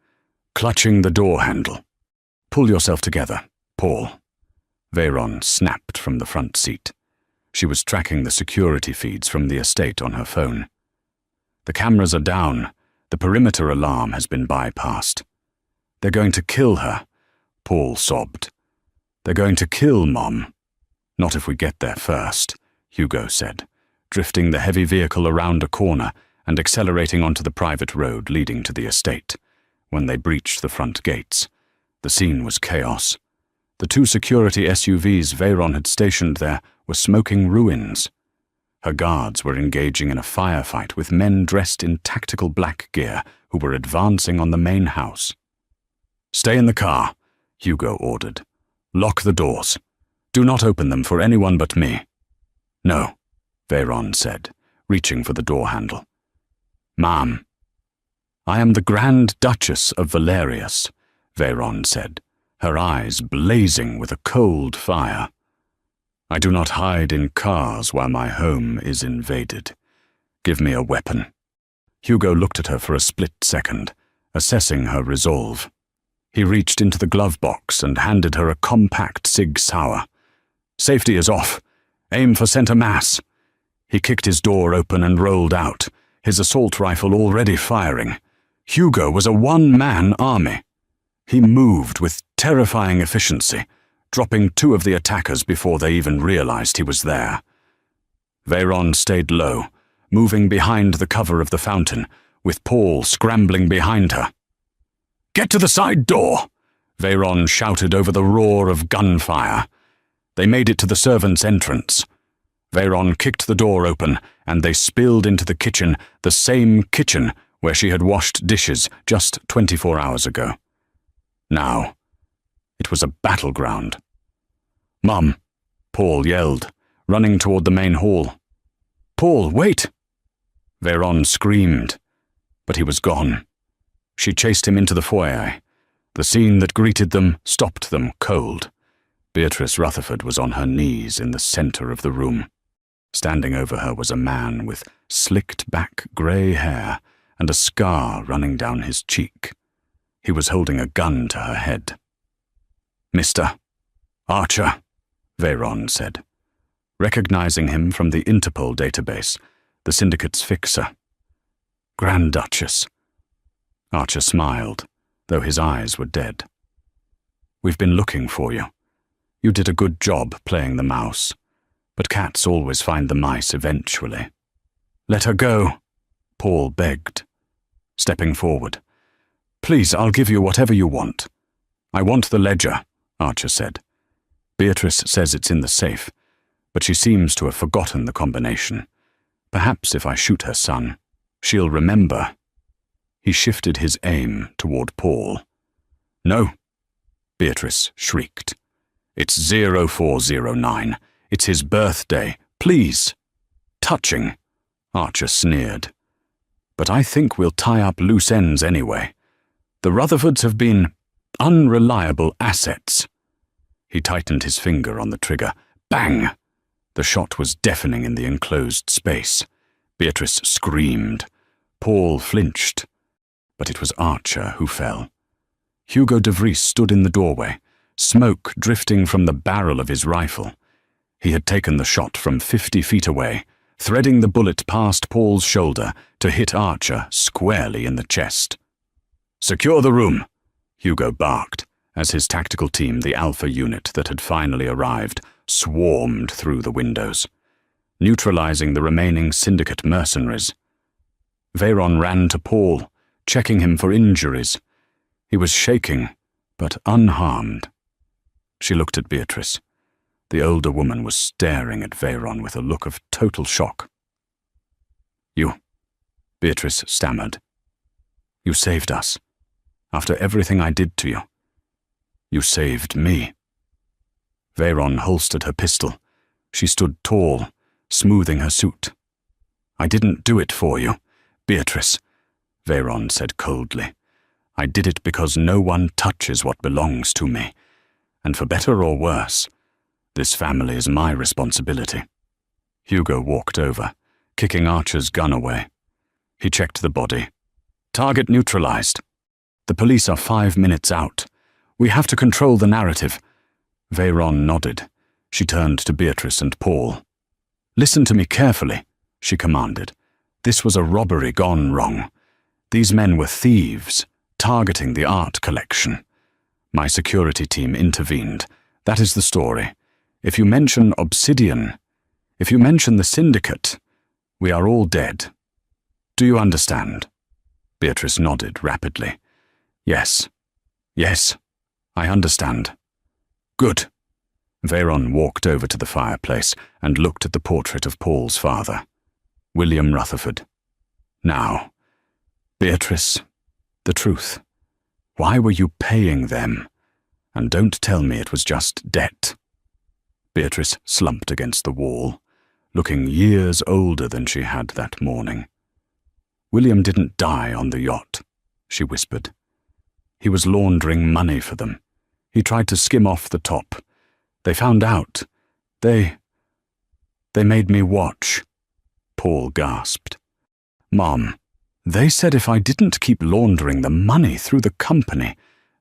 clutching the door handle. "Pull yourself together, Paul." Veyron snapped from the front seat. She was tracking the security feeds from the estate on her phone. "The cameras are down. The perimeter alarm has been bypassed." "They're going to kill her," Paul sobbed. "They're going to kill Mom." "Not if we get there first," Hugo said, drifting the heavy vehicle around a corner and accelerating onto the private road leading to the estate. When they breached the front gates, the scene was chaos. The 2 security SUVs Veyron had stationed there were smoking ruins. Her guards were engaging in a firefight with men dressed in tactical black gear who were advancing on the main house. "Stay in the car," Hugo ordered. "Lock the doors. Do not open them for anyone but me." "No," Veyron said, reaching for the door handle. "Ma'am." "I am the Grand Duchess of Valerius," Veyron said, her eyes blazing with a cold fire. "I do not hide in cars while my home is invaded. Give me a weapon." Hugo looked at her for a split second, assessing her resolve. He reached into the glove box and handed her a compact Sig Sauer. "Safety is off. Aim for center mass." He kicked his door open and rolled out, his assault rifle already firing. Hugo was a one-man army. He moved with terrifying efficiency, dropping 2 of the attackers before they even realized he was there. Veyron stayed low, moving behind the cover of the fountain, with Paul scrambling behind her. "Get to the side door!" Veyron shouted over the roar of gunfire. They made it to the servants' entrance. Veyron kicked the door open, and they spilled into the kitchen, the same kitchen where she had washed dishes just 24 hours ago. Now, it was a battleground. "Mum," Paul yelled, running toward the main hall. "Paul, wait!" Veyron screamed, but he was gone. She chased him into the foyer. The scene that greeted them stopped them cold. Beatrice Rutherford was on her knees in the center of the room. Standing over her was a man with slicked-back grey hair and a scar running down his cheek. He was holding a gun to her head. "Mr. Archer," Veyron said, recognizing him from the Interpol database, the syndicate's fixer. "Grand Duchess." Archer smiled, though his eyes were dead. "We've been looking for you. You did a good job playing the mouse, but cats always find the mice eventually." "Let her go," Paul begged, stepping forward. "Please, I'll give you whatever you want." "I want the ledger," Archer said. "Beatrice says it's in the safe, but she seems to have forgotten the combination. Perhaps if I shoot her son, she'll remember." He shifted his aim toward Paul. "No," Beatrice shrieked. "It's 0409. It's his birthday. Please." "Touching," Archer sneered. "But I think we'll tie up loose ends anyway. The Rutherfords have been unreliable assets." He tightened his finger on the trigger. Bang! The shot was deafening in the enclosed space. Beatrice screamed. Paul flinched. But it was Archer who fell. Hugo de Vries stood in the doorway, smoke drifting from the barrel of his rifle. He had taken the shot from 50 feet away, threading the bullet past Paul's shoulder to hit Archer squarely in the chest. "Secure the room," Hugo barked, as his tactical team, the Alpha unit that had finally arrived, swarmed through the windows, neutralizing the remaining syndicate mercenaries. Veyron ran to Paul, checking him for injuries. He was shaking, but unharmed. She looked at Beatrice. The older woman was staring at Veyron with a look of total shock. "You," Beatrice stammered. "You saved us. After everything I did to you. You saved me." Veyron holstered her pistol. She stood tall, smoothing her suit. "I didn't do it for you, Beatrice," Veyron said coldly. "I did it because no one touches what belongs to me. And for better or worse, this family is my responsibility." Hugo walked over, kicking Archer's gun away. He checked the body. "Target neutralized. The police are 5 minutes out. We have to control the narrative." Veyron nodded. She turned to Beatrice and Paul. "Listen to me carefully," she commanded. "This was a robbery gone wrong. These men were thieves, targeting the art collection. My security team intervened. That is the story. If you mention Obsidian, if you mention the Syndicate, we are all dead." Do you understand? Beatrice nodded rapidly. Yes. Yes, I understand. Good. Veyron walked over to the fireplace and looked at the portrait of Paul's father, William Rutherford. Now, Beatrice, the truth. Why were you paying them? And don't tell me it was just debt. Beatrice slumped against the wall, looking years older than she had that morning. William didn't die on the yacht, she whispered. He was laundering money for them. He tried to skim off the top. They found out. They made me watch. Paul gasped. Mom, they said if I didn't keep laundering the money through the company,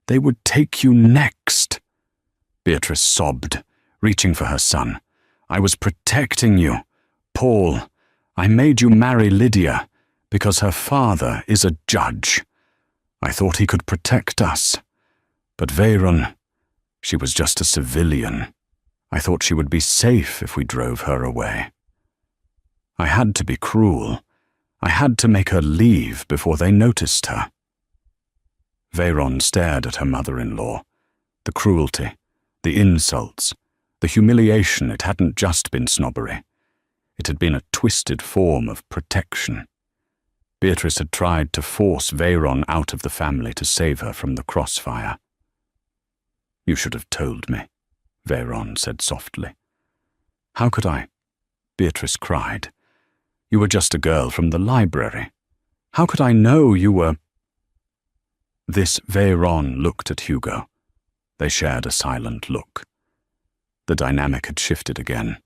they would take you next. Beatrice sobbed, reaching for her son. I was protecting you. Paul, I made you marry Lydia because her father is a judge. I thought he could protect us. But Veyron, she was just a civilian. I thought she would be safe if we drove her away. I had to be cruel. I had to make her leave before they noticed her. Veyron stared at her mother-in-law. The cruelty, the insults, the humiliation. It hadn't just been snobbery. It had been a twisted form of protection. Beatrice had tried to force Veyron out of the family to save her from the crossfire. You should have told me, Veyron said softly. How could I? Beatrice cried. You were just a girl from the library. How could I know you were... This Veyron looked at Hugo. They shared a silent look. The dynamic had shifted again.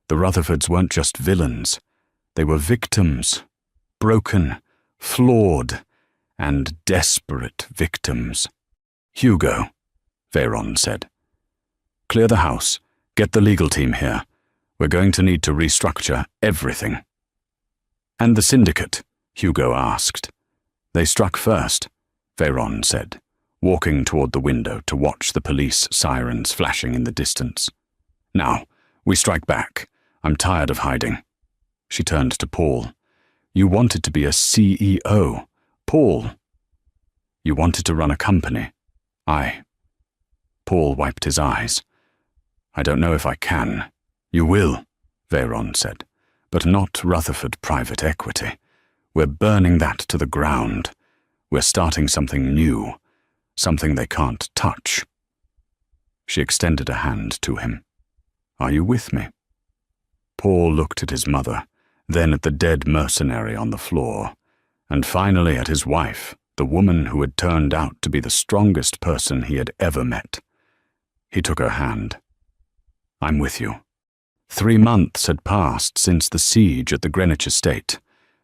The Rutherfords weren't just villains. They were victims. Broken, flawed, and desperate victims. Hugo, Veyron said. Clear the house. Get the legal team here. We're going to need to restructure everything. And the syndicate? Hugo asked. They struck first, Veyron said, walking toward the window to watch the police sirens flashing in the distance. Now, we strike back. I'm tired of hiding. She turned to Paul. You wanted to be a CEO. Paul. You wanted to run a company. Paul wiped his eyes. I don't know if I can. You will, Veyron said, but not Rutherford Private Equity. We're burning that to the ground. We're starting something new, something they can't touch. She extended a hand to him. Are you with me? Paul looked at his mother, then at the dead mercenary on the floor, and finally at his wife, the woman who had turned out to be the strongest person he had ever met. He took her hand. I'm with you. 3 months had passed since the siege at the Greenwich estate,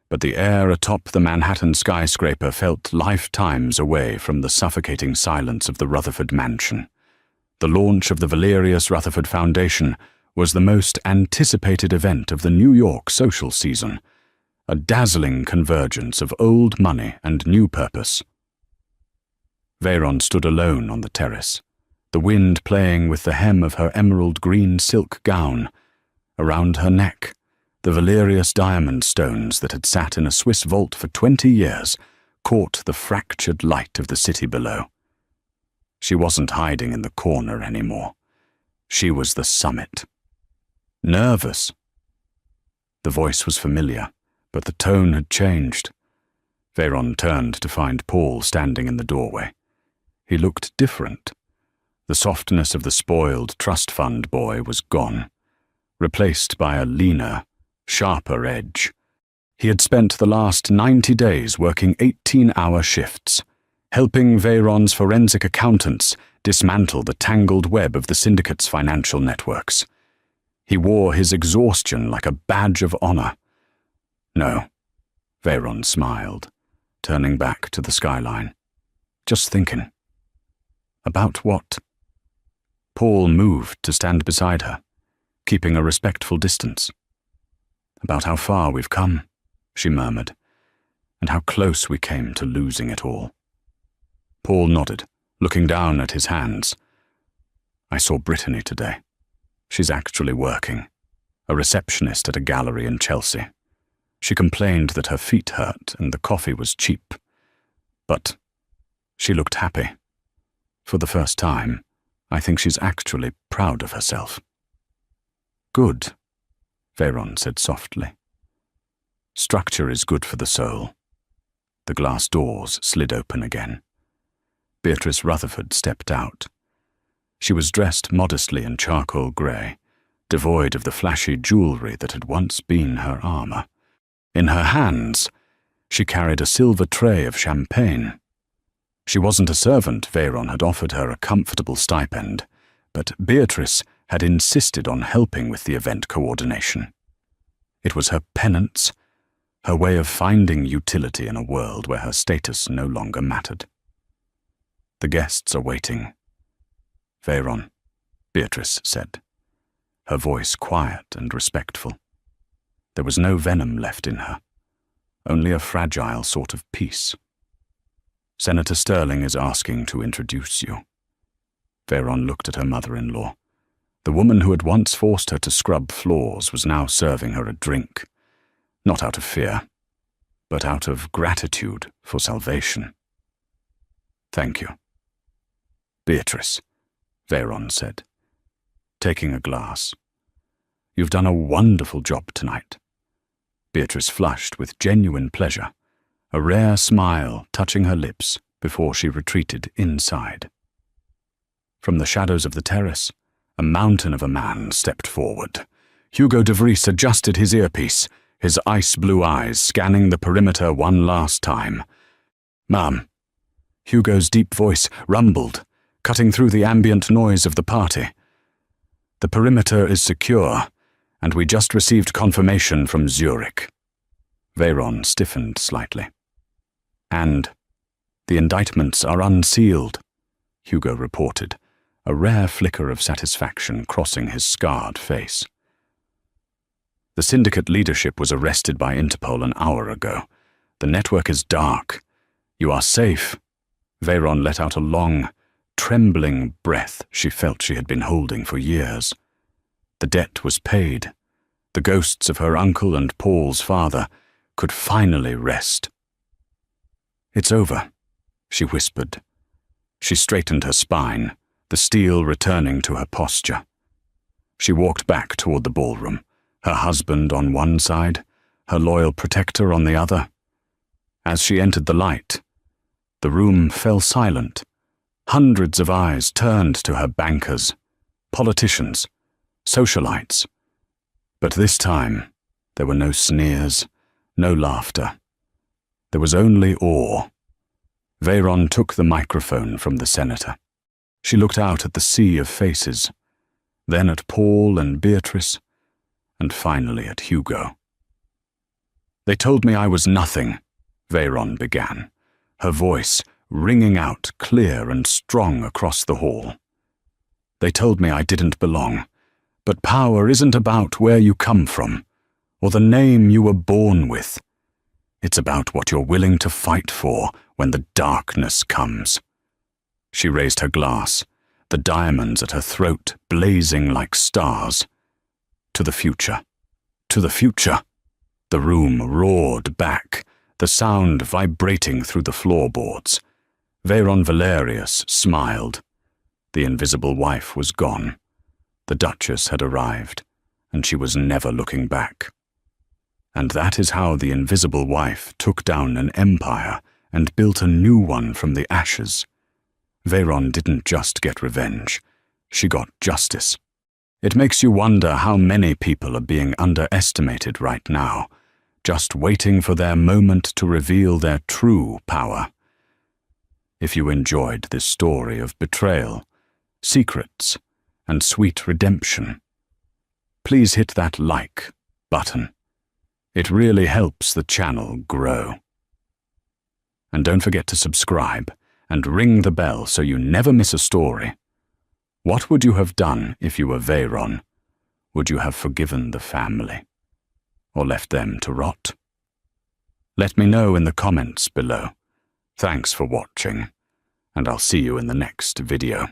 but the air atop the Manhattan skyscraper felt lifetimes away from the suffocating silence of the Rutherford mansion. The launch of the Valerius Rutherford Foundation was the most anticipated event of the New York social season, a dazzling convergence of old money and new purpose. Veyron stood alone on the terrace, the wind playing with the hem of her emerald green silk gown. Around her neck, the Valerius diamond stones that had sat in a Swiss vault for 20 years caught the fractured light of the city below. She wasn't hiding in the corner anymore. She was the summit. Nervous. The voice was familiar, but the tone had changed. Veyron turned to find Paul standing in the doorway. He looked different. The softness of the spoiled trust fund boy was gone, replaced by a leaner, sharper edge. He had spent the last 90 days working 18-hour shifts, helping Veyron's forensic accountants dismantle the tangled web of the syndicate's financial networks. He wore his exhaustion like a badge of honor. No, Veyron smiled, turning back to the skyline. Just thinking. About what? Paul moved to stand beside her, keeping a respectful distance. About how far we've come, she murmured, and how close we came to losing it all. Paul nodded, looking down at his hands. I saw Brittany today. She's actually working, a receptionist at a gallery in Chelsea. She complained that her feet hurt and the coffee was cheap. But she looked happy. For the first time, I think she's actually proud of herself. Good, Veyron said softly. Structure is good for the soul. The glass doors slid open again. Beatrice Rutherford stepped out. She was dressed modestly in charcoal grey, devoid of the flashy jewellery that had once been her armour. In her hands, she carried a silver tray of champagne. She wasn't a servant. Veyron had offered her a comfortable stipend, but Beatrice had insisted on helping with the event coordination. It was her penance, her way of finding utility in a world where her status no longer mattered. The guests are waiting. Veyron, Beatrice said, her voice quiet and respectful. There was no venom left in her, only a fragile sort of peace. Senator Sterling is asking to introduce you. Veyron looked at her mother-in-law. The woman who had once forced her to scrub floors was now serving her a drink, not out of fear, but out of gratitude for salvation. Thank you. Beatrice, Veyron said, taking a glass. You've done a wonderful job tonight. Beatrice flushed with genuine pleasure, a rare smile touching her lips before she retreated inside. From the shadows of the terrace, a mountain of a man stepped forward. Hugo de Vries adjusted his earpiece, his ice-blue eyes scanning the perimeter one last time. Ma'am. Hugo's deep voice rumbled, cutting through the ambient noise of the party. The perimeter is secure, and we just received confirmation from Zurich. Veyron stiffened slightly. And the indictments are unsealed, Hugo reported, a rare flicker of satisfaction crossing his scarred face. The syndicate leadership was arrested by Interpol an hour ago. The network is dark. You are safe. Veyron let out a long, trembling breath she felt she had been holding for years. The debt was paid. The ghosts of her uncle and Paul's father could finally rest. It's over, she whispered. She straightened her spine, the steel returning to her posture. She walked back toward the ballroom, her husband on one side, her loyal protector on the other. As she entered the light, the room fell silent. Hundreds of eyes turned to her bankers, politicians, socialites. But this time, there were no sneers, no laughter. There was only awe. Veyron took the microphone from the senator. She looked out at the sea of faces, then at Paul and Beatrice, and finally at Hugo. They told me I was nothing, Veyron began, her voice ringing out clear and strong across the hall. They told me I didn't belong, but power isn't about where you come from, or the name you were born with. It's about what you're willing to fight for when the darkness comes. She raised her glass, the diamonds at her throat blazing like stars. To the future. To the future. The room roared back, the sound vibrating through the floorboards. Veyron Valerius smiled. The invisible wife was gone. The Duchess had arrived, and she was never looking back. And that is how the invisible wife took down an empire and built a new one from the ashes. Veyron didn't just get revenge. She got justice. It makes you wonder how many people are being underestimated right now, just waiting for their moment to reveal their true power. If you enjoyed this story of betrayal, secrets, and sweet redemption, please hit that like button. It really helps the channel grow. And don't forget to subscribe and ring the bell so you never miss a story. What would you have done if you were Veyron? Would you have forgiven the family? Or left them to rot? Let me know in the comments below. Thanks for watching, and I'll see you in the next video.